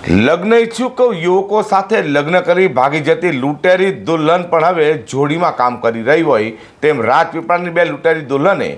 લગ્ન ઈચ્છુક યુવકો સાથે લગ્ન કરી ભાગી જતી લૂંટેરી દુલ્હન પણ હવે જોડીમાં કામ કરી રહી હોય તેમ રાજપીપળાની બે લૂંટેરી દુલ્હને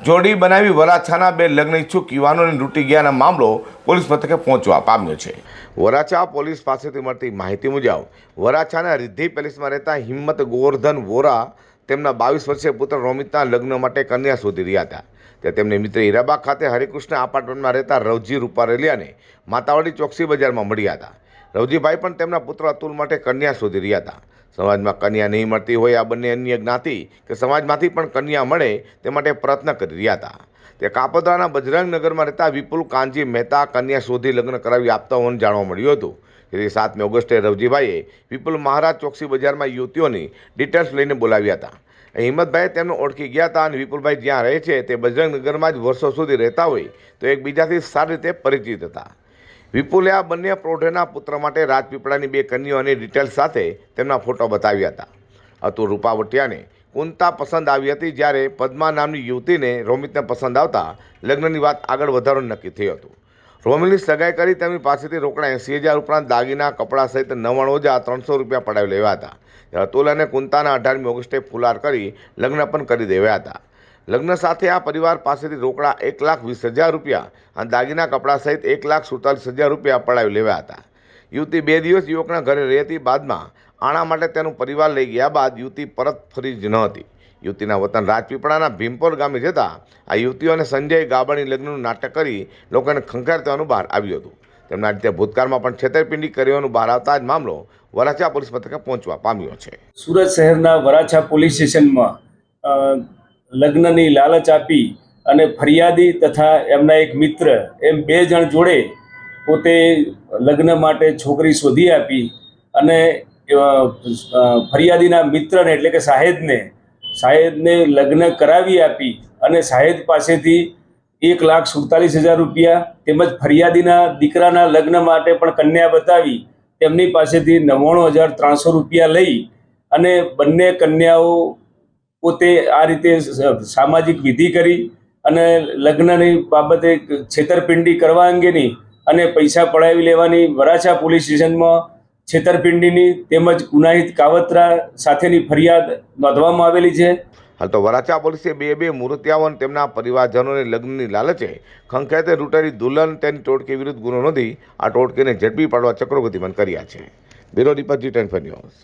જોડી બનાવી વરાછાના બે લગ્ન ઈચ્છુક યુવાનોને લૂંટી ગયાનો મામલો પોલીસ મથકે પહોંચવા પામ્યો છે। વરાછા પોલીસ પાસેથી મળતી માહિતી મુજબ વરાછાના રિદ્ધિ પેલેસમાં રહેતા હિંમત ગોવર્ધન વોરા તેમના 22 વર્ષીય પુત્ર રોમિતના લગ્ન માટે કન્યા શોધી રહ્યા હતા। તે તેમની મિત્ર હીરાબાગ ખાતે હરિકૃષ્ણ એપાર્ટમેન્ટમાં રહેતા રવજી રૂપારેલિયાને માતાવાડી ચોકસી બજારમાં મળ્યા હતા। રવજીભાઈ પણ તેમના પુત્ર અતુલ માટે કન્યા શોધી રહ્યા હતા। સમાજમાં કન્યા નહીં મળતી હોય આ બંને અન્ય જ્ઞાતિ કે સમાજમાંથી પણ કન્યા મળે તે માટે પ્રયત્ન કરી રહ્યા હતા। તે કાપોદ્રાના બજરંગનગરમાં રહેતા વિપુલ કાનજી મહેતા કન્યા શોધી લગ્ન કરાવી આપતા હોવાનું જાણવા મળ્યું હતું। તેથી 7 ઓગસ્ટે રવજીભાઈએ વિપુલ મહારાજ ચોકસી બજારમાં યુવતીઓની ડિટેલ્સ લઈને બોલાવ્યા હતા। હિંમતભાઈએ તેમને ઓળખી ગયા હતા અને વિપુલભાઈ જ્યાં રહે છે તે બજરંગનગરમાં જ વર્ષો સુધી રહેતા હોય તો એકબીજાથી સારી રીતે પરિચિત હતા। વિપુલે આ બંને પ્રૌઢના પુત્ર માટે રાજપીપળાની બે કન્યાઓની ડિટેલ્સ સાથે તેમના ફોટો બતાવ્યા હતા। અતુલ રૂપાવટિયાને કુંતા પસંદ આવી હતી, જ્યારે પદ્મા નામની યુવતીને રોમિતને પસંદ આવતા લગ્નની વાત આગળ વધારવાનું નક્કી થયું હતું। રોમિલની સગાઈ કરી તેમની પાસેથી રોકડા 80,000 ઉપરાંત દાગીના કપડાં સહિત 99,300 રૂપિયા પડાવી લેવા હતા। અતુલ અને કુંતાના 18મી ઓગસ્ટે ફુલાર કરી લગ્ન પણ કરી દેવાયા હતા। લગ્ન સાથે આ પરિવાર પાસેથી રોકડા 1,20,000 રૂપિયા અને દાગીના કપડાં સહિત 1,47,000 રૂપિયા પડાવી લેવાયા હતા। યુવતી 2 દિવસ યુવકના ઘરે રહી હતી। બાદમાં આણા માટે તેનું પરિવાર લઈ ગયા બાદ યુવતી પરત ફરી જ ન હતી। યુવતીના વતન રાજપીપળાના ભીમપોર ગામે જતા આ યુવતીઓ અને સંજય ગાબાણી લગ્નનું નાટક કરી લોકોને ખંખેરવાનું બહાર આવ્યું હતું। તેમના રીતે ભૂતકાળમાં પણ છેતરપિંડી કર્યાનું બહાર આવતા જ મામલો વરાછા પોલીસ મથકે પહોંચવા પામ્યો છે। સુરત શહેરના વરાછા પોલીસ સ્ટેશનમાં લગ્નની લાલચ આપી અને ફરિયાદી તથા એમના એક મિત્ર એમ 2 જણ જોડે પોતે લગ્ન માટે છોકરી શોધી આપી અને ફરિયાદીના મિત્રને એટલે કે શાહેદને લગ્ન કરાવી આપી અને શાહેદ પાસેથી 1,47,000 રૂપિયા તેમજ ફરિયાદીના દીકરાના લગ્ન માટે પણ કન્યા બતાવી તેમની પાસેથી 99,300 રૂપિયા લઈ અને બંને કન્યાઓ પોતે આ રીતે સામાજિક વિધિ કરી અને લગ્નની બાબતે છેતરપિંડી કરવા અંગેની અને પૈસા પડાવી લેવાની વરાછા પોલીસ સ્ટેશનમાં છેતરપિંડીની તેમજ ગુનાહિત કાવતરા સાથેની ફરિયાદ નોંધવામાં આવેલી છે। હાલ તો વરાછા પોલીસે બે મૂર્તિયાઓ અને તેમના પરિવારજનોને લગ્નની લાલચે ખંખેરતે લૂંટેલી દુલ્હન તેની ટોળકી વિરુદ્ધ ગુનો નોંધી આ ટોળકીને ઝડપી પાડવા ચક્રો ગતિમાન કર્યા છે। Bureau report G10 news.